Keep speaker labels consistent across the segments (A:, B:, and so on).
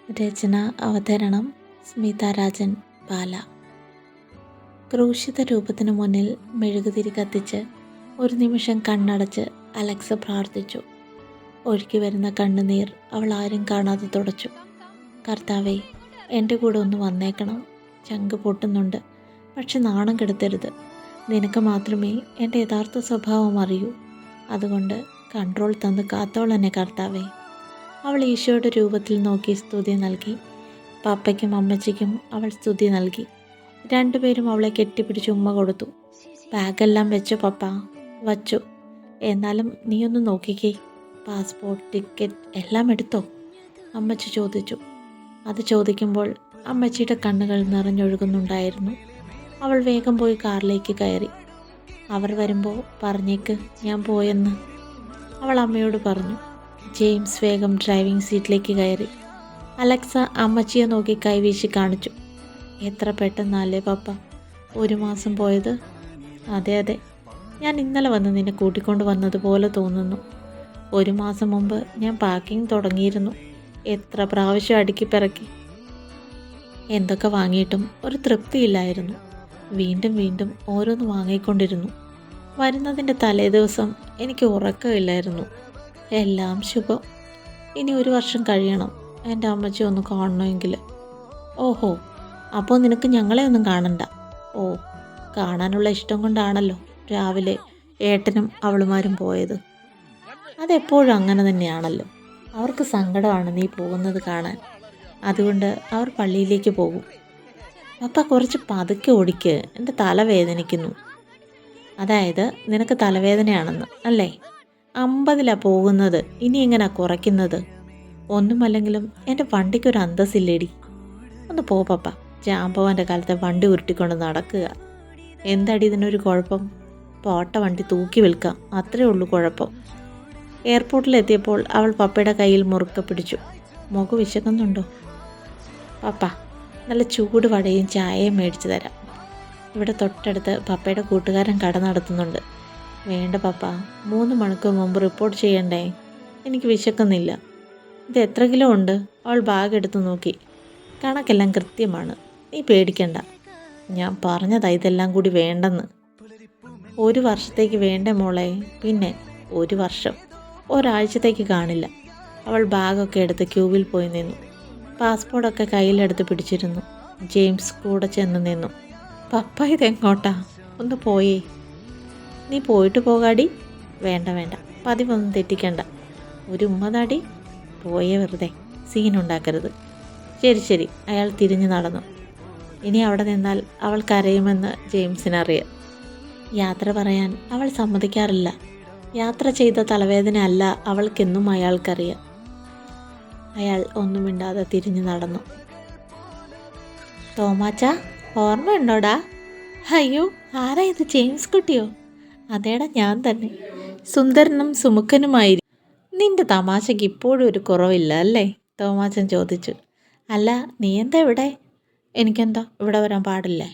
A: രചന അവതരണം സ്മിത രാജൻ പാല. ക്രൂശിത രൂപത്തിനു മുന്നിൽ മെഴുകുതിരി കത്തിച്ച് ഒരു നിമിഷം കണ്ണടച്ച് അലക്സ പ്രാർത്ഥിച്ചു. ഒഴുകി വരുന്ന കണ്ണുനീർ അവൾ ആരും കാണാതെ തുടച്ചു. കർത്താവേ, എൻ്റെ കൂടെ ഒന്ന് വന്നേക്കണം. ചങ്ക് പൊട്ടുന്നുണ്ട്, പക്ഷെ നാണം കെടുത്തരുത്. നിനക്ക് മാത്രമേ എൻ്റെ യഥാർത്ഥ സ്വഭാവം അറിയൂ. അതുകൊണ്ട് കൺട്രോൾ തന്ന് കാത്തോളെന്നെ കർത്താവേ. അവൾ ഈശോയുടെ രൂപത്തിൽ നോക്കി സ്തുതി നൽകി. പാപ്പയ്ക്കും അമ്മച്ചിക്കും അവൾ സ്തുതി നൽകി. രണ്ടുപേരും അവളെ കെട്ടിപ്പിടിച്ച് ഉമ്മ കൊടുത്തു. ബാഗെല്ലാം വെച്ചോ പപ്പ? വച്ചു. എന്നാലും നീയൊന്ന് നോക്കിക്കേ, പാസ്പോർട്ട്, ടിക്കറ്റ് എല്ലാം എടുത്തോ? അമ്മച്ചി ചോദിച്ചു. അത് ചോദിക്കുമ്പോൾ അമ്മച്ചിയുടെ കണ്ണുകൾ നിറഞ്ഞൊഴുകുന്നുണ്ടായിരുന്നു. അവൾ വേഗം പോയി കാറിലേക്ക് കയറി. അവർ വരുമ്പോൾ പറഞ്ഞേക്ക് ഞാൻ പോയെന്ന് അവൾ അമ്മയോട് പറഞ്ഞു. ജെയിംസ് വേഗം ഡ്രൈവിംഗ് സീറ്റിലേക്ക് കയറി. അലക്സ അമ്മച്ചിയെ നോക്കി കൈവീശി കാണിച്ചു. എത്ര പെട്ടെന്നല്ലേ പപ്പ 1 മാസം പോയത്? അതെ അതെ, ഞാൻ ഇന്നലെ വന്ന് നിന്നെ കൂട്ടിക്കൊണ്ട് വന്നതുപോലെ തോന്നുന്നു. 1 മാസം മുമ്പ് ഞാൻ പാക്കിംഗ് തുടങ്ങിയിരുന്നു. എത്ര പ്രാവശ്യം അടുക്കി പിറക്കി. എന്തൊക്കെ വാങ്ങിയിട്ടും ഒരു തൃപ്തിയില്ലായിരുന്നു. വീണ്ടും വീണ്ടും ഓരോന്ന് വാങ്ങിക്കൊണ്ടിരുന്നു. വരുന്നതിൻ്റെ തലേ ദിവസം എനിക്ക് ഉറക്കമില്ലായിരുന്നു. എല്ലാം ശുഭം. ഇനി 1 വർഷം കഴിയണം എൻ്റെ അമ്മച്ചി ഒന്ന് കാണണമെങ്കിൽ. ഓഹോ, അപ്പോൾ നിനക്ക് ഞങ്ങളെ ഒന്നും കാണണ്ട. ഓ, കാണാനുള്ള ഇഷ്ടം കൊണ്ടാണല്ലോ രാവിലെ ഏട്ടനും അവളുമാരും പോയത്. അതെപ്പോഴും അങ്ങനെ തന്നെയാണല്ലോ. അവർക്ക് സങ്കടമാണ് നീ പോകുന്നത് കാണാൻ. അതുകൊണ്ട് അവർ പള്ളിയിലേക്ക് പോകും. പപ്പ കുറച്ച് പതുക്കെ ഓടിക്ക്, എൻ്റെ തല വേദനിക്കുന്നു. അതായത് നിനക്ക് തലവേദനയാണെന്ന് അല്ലേ? 50 പോകുന്നത്, ഇനി എങ്ങനെയാ കുറയ്ക്കുന്നത്? ഒന്നുമല്ലെങ്കിലും എൻ്റെ വണ്ടിക്കൊരു അന്തസ്സില്ലേടി. ഒന്ന് പോ പപ്പ. ജാമ്പവാൻ്റെ കാലത്തെ വണ്ടി ഉരുട്ടിക്കൊണ്ട് നടക്കുക. എന്താടി ഇതിനൊരു കുഴപ്പം? പോട്ട വണ്ടി തൂക്കി വിൽക്കാം, അത്രേ ഉള്ളൂ കുഴപ്പം. എയർപോർട്ടിലെത്തിയപ്പോൾ അവൾ പപ്പയുടെ കയ്യിൽ മുറുക്കെ പിടിച്ചു. മുഖം വിശക്കുന്നുണ്ടോ പപ്പ? നല്ല ചൂട് വടയും ചായയും മേടിച്ചു തരാം. ഇവിടെ തൊട്ടടുത്ത് പപ്പയുടെ കൂട്ടുകാരൻ കട നടത്തുന്നുണ്ട്. വേണ്ട പപ്പ, 3 മണിക്കൂർ മുമ്പ് റിപ്പോർട്ട് ചെയ്യണ്ടേ? എനിക്ക് വിശക്കുന്നില്ല. ഇത് എത്ര കിലോ ഉണ്ട്? അവൾ ബാഗ് എടുത്ത് നോക്കി. കണക്കെല്ലാം കൃത്യമാണ്, നീ പേടിക്കണ്ട. ഞാൻ പറഞ്ഞതാ ഇതെല്ലാം കൂടി വേണ്ടെന്ന്. 1 വർഷത്തേക്ക് വേണ്ട മോളെ. പിന്നെ 1 വർഷം, ഒരാഴ്ചത്തേക്ക് കാണില്ല. അവൾ ബാഗൊക്കെ എടുത്ത് ക്യൂവിൽ പോയി നിന്നു. പാസ്പോർട്ടൊക്കെ കയ്യിലെടുത്ത് പിടിച്ചിരുന്നു. ജെയിംസ് കൂടെ ചെന്ന് നിന്നു. പപ്പ ഇതെങ്ങോട്ടാ? ഒന്ന് പോയേ. നീ പോയിട്ട് പോകാടി. വേണ്ട വേണ്ട, പതിവൊന്നും തെറ്റിക്കണ്ട. ഒരു ഉമ്മതാടി. പോയേ, വെറുതെ സീനുണ്ടാക്കരുത്. ശരി ശരി. അയാൾ തിരിഞ്ഞു നടന്നു. ഇനി അവിടെ നിന്നാൽ അവൾ കരയുമെന്ന് ജെയിംസിനറിയാം. യാത്ര പറയാൻ അവൾ സമ്മതിക്കാറില്ല. യാത്ര ചെയ്ത തലവേദന അല്ല അവൾക്കെന്നും അയാൾക്കറിയാം. അയാൾ ഒന്നും മിണ്ടാതെ തിരിഞ്ഞു നടന്നു. തോമാച്ച, ഓർമ്മയുണ്ടോടാ? അയ്യോ, ആരാ ഇത്? ജെയിംസ് കുട്ടിയോ? അതേടാ, ഞാൻ തന്നെ. സുന്ദരനും സുമുഖനുമായിരിക്കും. നിന്റെ തമാശയ്ക്ക് ഇപ്പോഴും ഒരു കുറവില്ല അല്ലേ? തോമാച്ചൻ ചോദിച്ചു. അല്ല, നീ എന്താ ഇവിടെ? എനിക്കെന്താ ഇവിടെ വരാൻ പാടില്ലേ?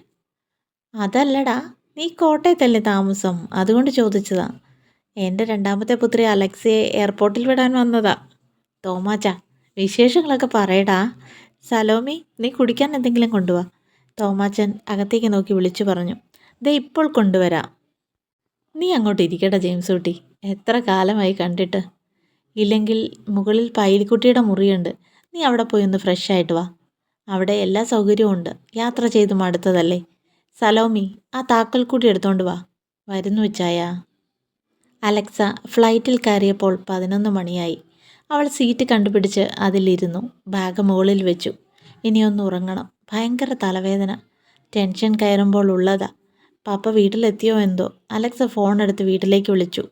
A: അതല്ലടാ, നീ കോട്ടയത്തല്ലേ താമസം, അതുകൊണ്ട് ചോദിച്ചതാ. എൻ്റെ 2ാമത്തെ പുത്രി അലക്സയെ എയർപോർട്ടിൽ വിടാൻ വന്നതാ. തോമാച്ച, വിശേഷങ്ങളൊക്കെ പറയടാ. സലോമി, നീ കുടിക്കാൻ എന്തെങ്കിലും കൊണ്ടുവാ. തോമാച്ചൻ അകത്തേക്ക് നോക്കി വിളിച്ചു പറഞ്ഞു. ദേ ഇപ്പോൾ കൊണ്ടുവരാം. നീ അങ്ങോട്ട് ഇരിക്കട്ടെ ജെയിംസ് കുട്ടി, എത്ര കാലമായി കണ്ടിട്ട്. ഇല്ലെങ്കിൽ മുകളിൽ പൈലിക്കുട്ടിയുടെ മുറിയുണ്ട്, നീ അവിടെ പോയി ഒന്ന് ഫ്രഷ് ആയിട്ട് വാ. അവിടെ എല്ലാ സൗകര്യവും ഉണ്ട്. യാത്ര ചെയ്ത് മടുത്തതല്ലേ. സലോമി, ആ താക്കൽ കൂടി എടുത്തോണ്ട് വാ. വരുന്നു വെച്ചായ. അലക്സ ഫ്ലൈറ്റിൽ കയറിയപ്പോൾ 11 മണിയായി. അവൾ സീറ്റ് കണ്ടുപിടിച്ച് അതിലിരുന്നു. ബാഗ് മുകളിൽ വെച്ചു. ഇനിയൊന്ന് ഉറങ്ങണം. ഭയങ്കര തലവേദന. ടെൻഷൻ കയറുമ്പോൾ ഉള്ളതാ. പപ്പ വീട്ടിലെത്തിയോ എന്തോ? അലക്സ ഫോൺ എടുത്ത് വീട്ടിലേക്ക് വിളിച്ചു.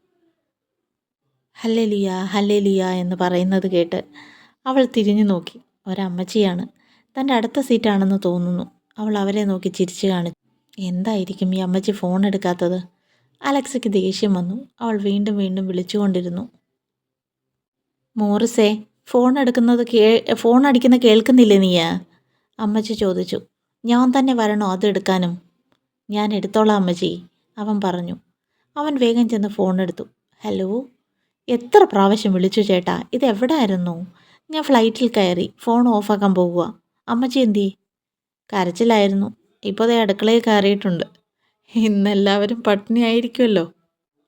A: ഹല്ലേലൂയ ഹല്ലേലൂയ എന്ന് പറയുന്നത് കേട്ട് അവൾ തിരിഞ്ഞു നോക്കി. ഒരമ്മച്ചിയാണ്. തൻ്റെ അടുത്ത സീറ്റാണെന്ന് തോന്നുന്നു. അവൾ അവരെ നോക്കി ചിരിച്ചു കാണിച്ചു. എന്തായിരിക്കും ഈ അമ്മച്ചി ഫോൺ എടുക്കാത്തത്? അലക്സയ്ക്ക് ദേഷ്യം വന്നു. അവൾ വീണ്ടും വീണ്ടും വിളിച്ചുകൊണ്ടിരുന്നു. മോറിസേ, ഫോൺ അടിക്കുന്ന കേൾക്കുന്നില്ലേ നീയാ? അമ്മച്ചി ചോദിച്ചു. ഞാൻ തന്നെ വരണോ അത് എടുക്കാനും? ഞാൻ എടുത്തോളാം അമ്മച്ചി, അവൻ പറഞ്ഞു. അവൻ വേഗം ചെന്ന് ഫോൺ എടുത്തു. ഹലോ, എത്ര പ്രാവശ്യം വിളിച്ചു ചേട്ടാ, ഇതെവിടായിരുന്നു? ഞാൻ ഫ്ലൈറ്റിൽ കയറി ഫോൺ ഓഫാക്കാൻ പോകുക. അമ്മച്ചി എന്തി? കരച്ചിലായിരുന്നു. ഇപ്പോൾ ദേ അടുക്കളയിൽ കയറിയിട്ടുണ്ട്. ഇന്നെല്ലാവരും പട്ടിണിയായിരിക്കുമല്ലോ.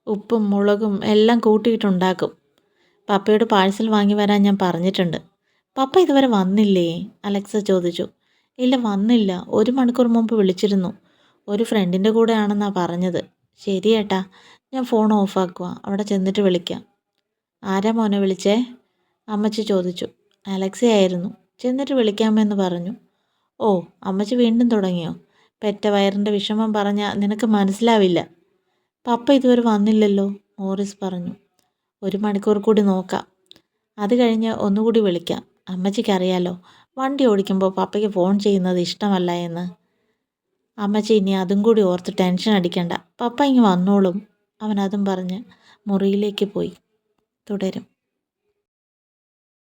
A: ഉപ്പും മുളകും എല്ലാം കൂട്ടിയിട്ടുണ്ടാക്കും. പപ്പയോട് പാഴ്സൽ വാങ്ങി വരാൻ ഞാൻ പറഞ്ഞിട്ടുണ്ട്. പപ്പ ഇതുവരെ വന്നില്ലേ? അലക്സ ചോദിച്ചു. ഇല്ല, വന്നില്ല. 1 മണിക്കൂർ മുമ്പ് വിളിച്ചിരുന്നു. ഒരു ഫ്രണ്ടിൻ്റെ കൂടെയാണെന്നാണ് പറഞ്ഞത്. ശരി ഏട്ടാ, ഞാൻ ഫോൺ ഓഫാക്കുക. അവിടെ ചെന്നിട്ട് വിളിക്കാം. ആരാ മോനെ വിളിച്ചേ? അമ്മച്ചി ചോദിച്ചു. അലക്സയായിരുന്നു. ചെന്നിട്ട് വിളിക്കാമെന്ന് പറഞ്ഞു. ഓ, അമ്മച്ചി വീണ്ടും തുടങ്ങിയോ? പെറ്റ വയറിൻ്റെ വിഷമം പറഞ്ഞാൽ നിനക്ക് മനസ്സിലാവില്ല. പപ്പ ഇതുവരെ വന്നില്ലല്ലോ, മോറിസ് പറഞ്ഞു. 1 മണിക്കൂർ കൂടി നോക്കാം. അത് കഴിഞ്ഞ് ഒന്നുകൂടി വിളിക്കാം. അമ്മച്ചിക്കറിയാലോ, വണ്ടി ഓടിക്കുമ്പോൾ പപ്പയ്ക്ക് ഫോൺ ചെയ്യുന്നത് ഇഷ്ടമല്ല എന്ന്. അമ്മച്ചി ഇനി അതും കൂടി ഓർത്ത് ടെൻഷൻ അടിക്കണ്ട. പപ്പ ഇങ്ങ് വന്നോളും. അവൻ അതും പറഞ്ഞ് മുറിയിലേക്ക് പോയി. തുടരും.